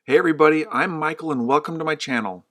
Hey everybody, I'm Michael and welcome to my channel.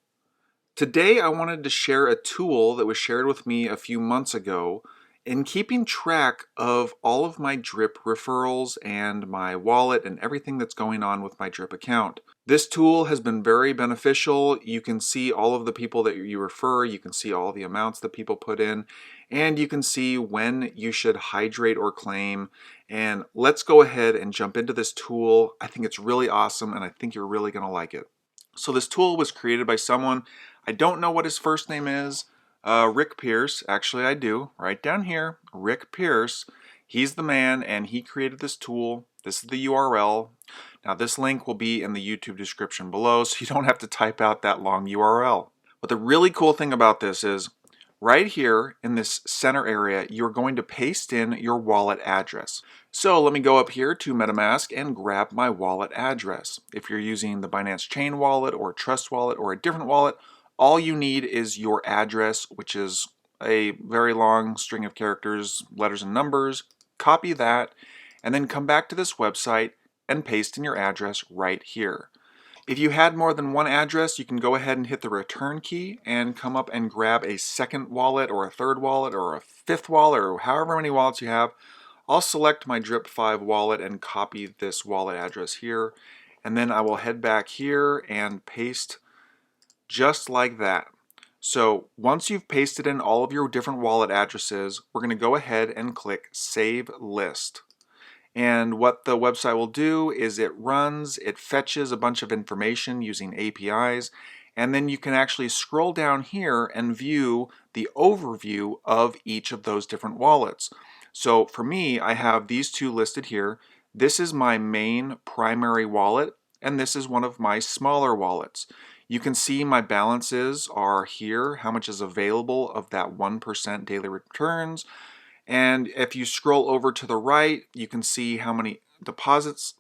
Today I wanted to share a tool that was shared with me a few months ago in keeping track of all of my drip referrals and my wallet and everything that's going on with my drip account. This tool has been very beneficial. You can see all of the people that you refer, you can see all the amounts that people put in, and you can see when you should hydrate or claim. And let's go ahead and jump into this tool. I think it's really awesome and I think you're really going to like it. So this tool was created by someone, I don't know what his first name is, Rick Pierce. Actually I do, right down here, Rick Pierce. He's the man and he created this tool. This is the URL. Now this link will be in the YouTube description below, so you don't have to type out that long URL. But the really cool thing about this is right here in this center area, you're going to paste in your wallet address. So let me go up here to MetaMask and grab my wallet address. If you're using the Binance Chain wallet or Trust wallet or a different wallet, all you need is your address, which is a very long string of characters, letters and numbers. Copy that and then come back to this website and paste in your address right here. If you had more than one address, you can go ahead and hit the return key and come up and grab a second wallet or a third wallet or a fifth wallet or however many wallets you have. I'll select my Drip5 wallet and copy this wallet address here, and then I will head back here and paste just like that. So once you've pasted in all of your different wallet addresses, we're going to go ahead and click Save List. And what the website will do is it fetches a bunch of information using APIs, and then you can actually scroll down here and view the overview of each of those different wallets. So for me, I have these two listed here. This is my main primary wallet, and this is one of my smaller wallets. You can see my balances are here, how much is available of that 1% daily returns. And if you scroll over to the right, you can see how many deposits,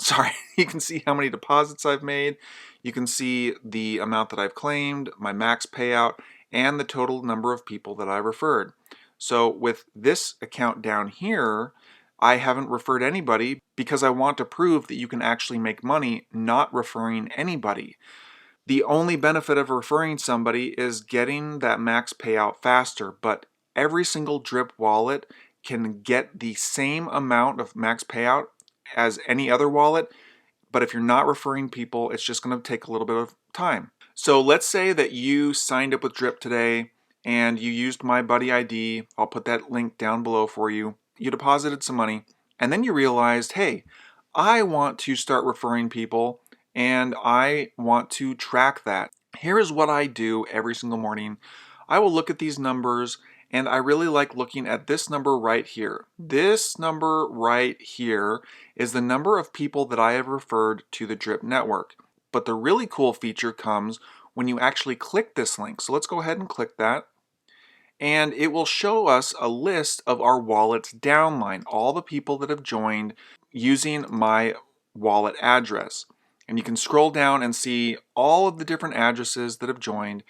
you can see how many deposits I've made. You can see the amount that I've claimed, my max payout, and the total number of people that I referred. So with this account down here, I haven't referred anybody because I want to prove that you can actually make money not referring anybody. The only benefit of referring somebody is getting that max payout faster, but every single drip wallet can get the same amount of max payout as any other wallet, but if you're not referring people, it's just going to take a little bit of time. So let's say that you signed up with Drip today and you used my buddy ID. I'll put that link down below for you. You deposited some money and then you realized, hey, I want to start referring people and I want to track that. Here is what I do every single morning. I will look at these numbers and I really like looking at this number right here. This number right here is the number of people that I have referred to the Drip network. But the really cool feature comes when you actually click this link. So let's go ahead and click that. And it will show us a list of our wallet's downline, all the people that have joined using my wallet address. And you can scroll down and see all of the different addresses that have joined.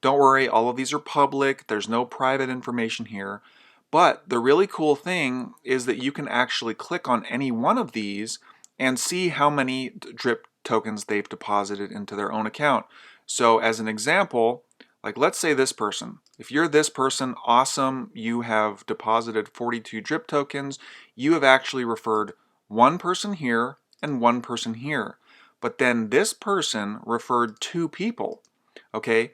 Don't worry, all of these are public. There's no private information here. But the really cool thing is that you can actually click on any one of these and see how many drip tokens they've deposited into their own account. So as an example, like let's say this person. If you're this person, awesome, you have deposited 42 drip tokens. You have actually referred one person here and one person here. But then this person referred two people. Okay,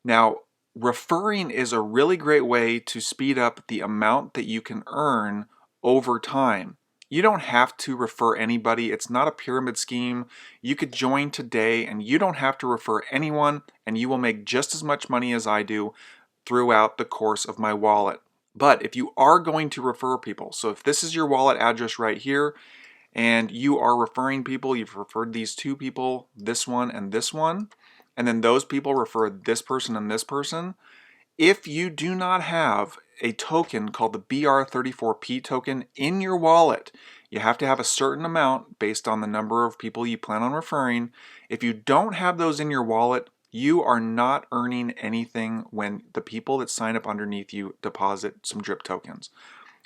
now referring is a really great way to speed up the amount that you can earn over time. You don't have to refer anybody. It's not a pyramid scheme. You could join today and you don't have to refer anyone and you will make just as much money as I do throughout the course of my wallet. But if you are going to refer people, so if this is your wallet address right here and you are referring people, you've referred these two people, this one, and then those people refer this person and this person, if you do not have a token called the BR34P token in your wallet, you have to have a certain amount based on the number of people you plan on referring. If you don't have those in your wallet, you are not earning anything when the people that sign up underneath you deposit some drip tokens.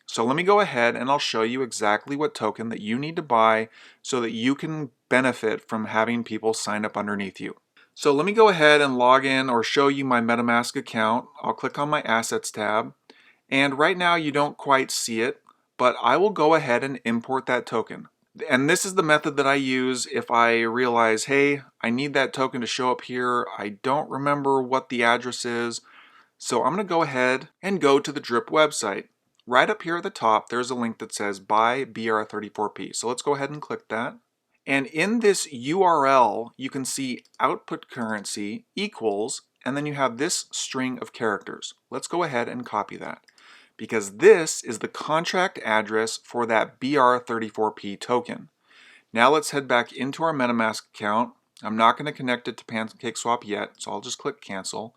So let me go ahead and I'll show you exactly what token that you need to buy so that you can benefit from having people sign up underneath you. So let me go ahead and log in or show you my MetaMask account. I'll click on my Assets tab. And right now you don't quite see it, but I will go ahead and import that token. And this is the method that I use if I realize, hey, I need that token to show up here. I don't remember what the address is. So I'm going to go ahead and go to the Drip website. Right up here at the top, there's a link that says buy BR34P. So let's go ahead and click that. And in this URL, you can see output currency equals, and then you have this string of characters. Let's go ahead and copy that, because this is the contract address for that BR34P token. Now let's head back into our MetaMask account. I'm not going to connect it to PancakeSwap yet, so I'll just click cancel.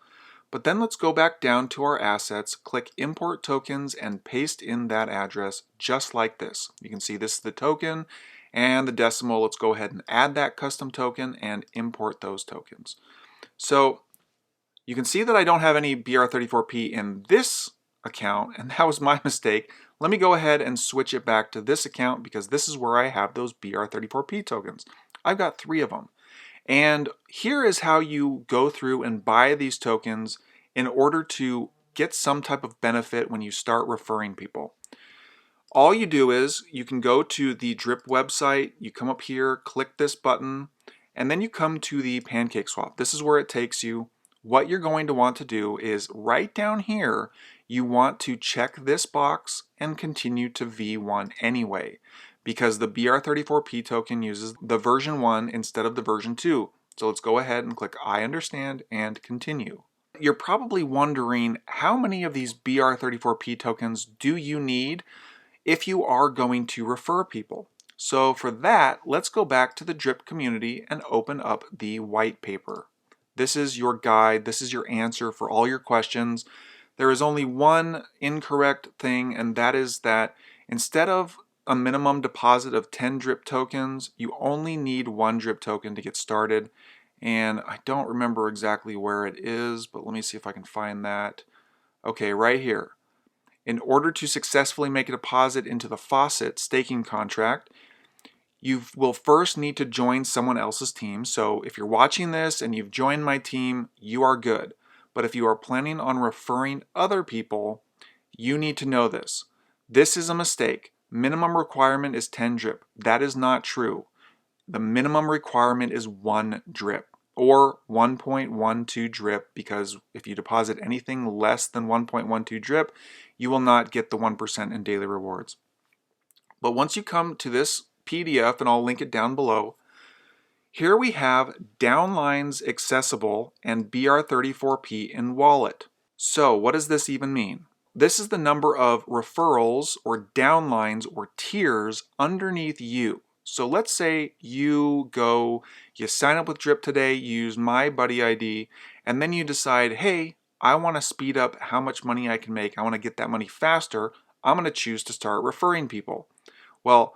But then let's go back down to our assets, click import tokens, and paste in that address just like this. You can see this is the token and the decimal. Let's go ahead and add that custom token and import those tokens. So you can see that I don't have any BR34P in this account, and that was my mistake. Let me go ahead and switch it back to this account because this is where I have those BR34P tokens. I've got 3 of them. And here is how you go through and buy these tokens in order to get some type of benefit when you start referring people. All you do is you can go to the Drip website, you come up here, click this button, and then you come to the PancakeSwap. This is where it takes you. What you're going to want to do is right down here, you want to check this box and continue to V1 anyway, because the BR34P token uses the version 1 instead of the version 2. So let's go ahead and click I understand and continue. You're probably wondering how many of these BR34P tokens do you need if you are going to refer people. So for that, let's go back to the Drip community and open up the white paper. This is your guide, this is your answer for all your questions. There is only one incorrect thing, and that is that instead of a minimum deposit of 10 Drip tokens, you only need 1 Drip token to get started. And I don't remember exactly where it is, but let me see if I can find that. Okay, right here. In order to successfully make a deposit into the Faucet staking contract, you will first need to join someone else's team. So if you're watching this and you've joined my team, you are good. But if you are planning on referring other people, you need to know this. This is a mistake. Minimum requirement is 10 drip. That is not true. The minimum requirement is 1 drip or 1.12 drip, because if you deposit anything less than 1.12 drip, you will not get the 1% in daily rewards. But once you come to this PDF, and I'll link it down below, here we have downlines accessible and BR34P in wallet. So what does this even mean? This is the number of referrals or downlines or tiers underneath you. So let's say you sign up with Drip today, you use my buddy ID, and then you decide, hey, I want to speed up how much money I can make. I want to get that money faster. I'm going to choose to start referring people. Well,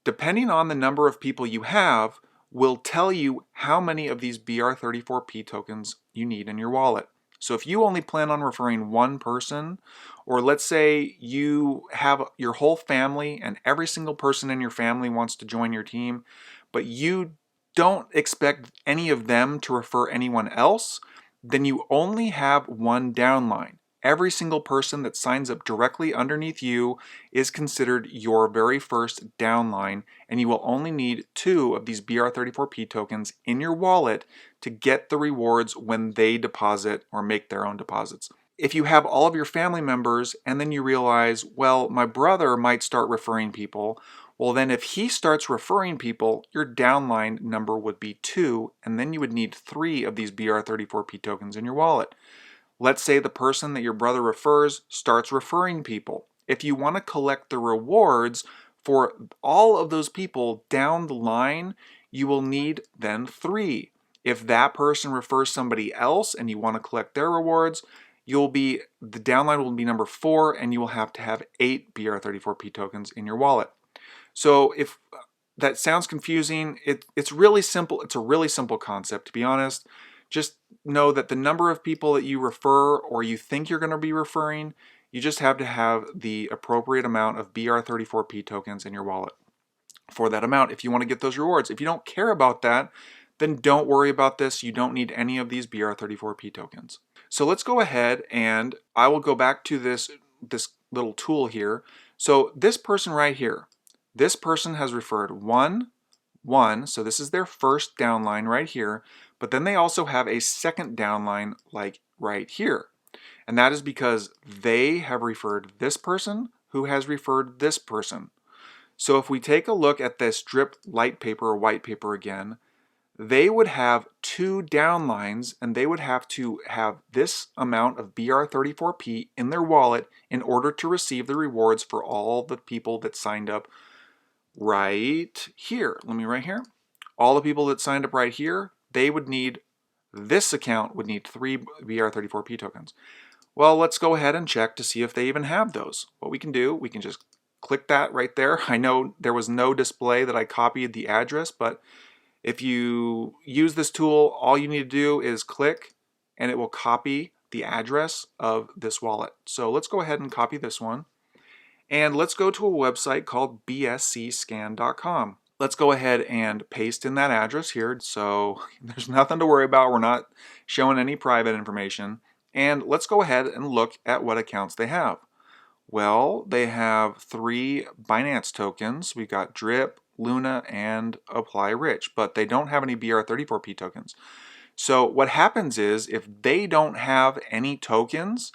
depending on the number of people you have, will tell you how many of these BR34P tokens you need in your wallet. So if you only plan on referring 1 person, or let's say you have your whole family and every single person in your family wants to join your team, but you don't expect any of them to refer anyone else, then you only have 1 downline. Every single person that signs up directly underneath you is considered your very first downline, and you will only need 2 of these BR34P tokens in your wallet to get the rewards when they deposit or make their own deposits. If you have all of your family members and then you realize, well, my brother might start referring people, well then if he starts referring people, your downline number would be 2, and then you would need 3 of these BR34P tokens in your wallet. Let's say the person that your brother refers starts referring people. If you want to collect the rewards for all of those people down the line, you will need then 3. If that person refers somebody else and you want to collect their rewards, the downline will be number 4, and you will have to have 8 BR34P tokens in your wallet. So if that sounds confusing, it's really simple. It's a really simple concept, to be honest. Just know that the number of people that you refer or you think you're going to be referring You just have to have the appropriate amount of BR34P tokens in your wallet for that amount if you want to get those rewards. If you don't care about that, then don't worry about this. You don't need any of these BR34P tokens. So let's go ahead and I will go back to this little tool here. So this person right here, this person has referred 1, 1, so this is their first downline right here, but then they also have a second downline like right here. And that is because they have referred this person who has referred this person. So if we take a look at this drip light paper or white paper again, they would have 2 downlines and they would have to have this amount of BR34P in their wallet in order to receive the rewards for all the people that signed up right here. Let me right here. All the people that signed up right here, they would need, this account would need 3 BR34P tokens. Well, let's go ahead and check to see if they even have those. What we can do, we can just click that right there. I know there was no display that I copied the address, but if you use this tool, all you need to do is click and it will copy the address of this wallet. So let's go ahead and copy this one. And let's go to a website called bscscan.com. Let's go ahead and paste in that address here. So there's nothing to worry about. We're not showing any private information. And let's go ahead and look at what accounts they have. Well, they have 3 Binance tokens. We've got Drip, Luna, and Apply Rich, but they don't have any BR34P tokens. So what happens is if they don't have any tokens,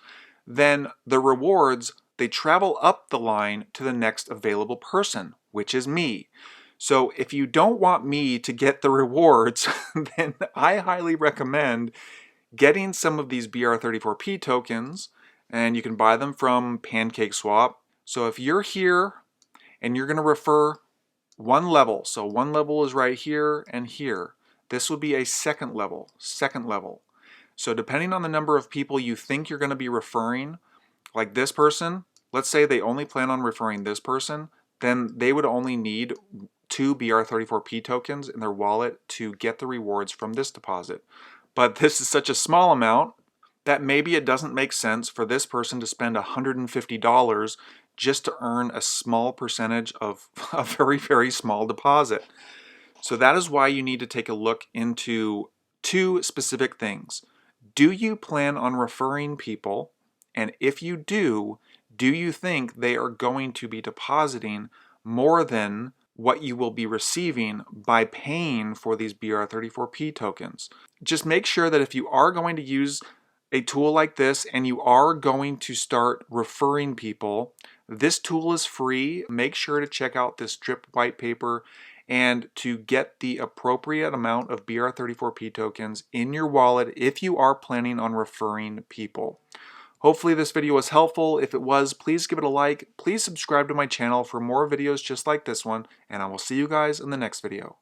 then the rewards, they travel up the line to the next available person, which is me. So if you don't want me to get the rewards, then I highly recommend getting some of these BR34P tokens, and you can buy them from PancakeSwap. So if you're here and you're going to refer one level, so one level is right here and here, this would be a second level. So depending on the number of people you think you're going to be referring, like this person, let's say they only plan on referring this person, then they would only need 2 BR34P tokens in their wallet to get the rewards from this deposit. But this is such a small amount that maybe it doesn't make sense for this person to spend $150 just to earn a small percentage of a very, very small deposit. So that is why you need to take a look into 2 specific things. Do you plan on referring people? And if you do you think they are going to be depositing more than what you will be receiving by paying for these BR34P tokens? Just make sure that if you are going to use a tool like this and you are going to start referring people, this tool is free. Make sure to check out this drip white paper and to get the appropriate amount of BR34P tokens in your wallet if you are planning on referring people. Hopefully this video was helpful. If it was, please give it a like. Please subscribe to my channel for more videos just like this one, and I will see you guys in the next video.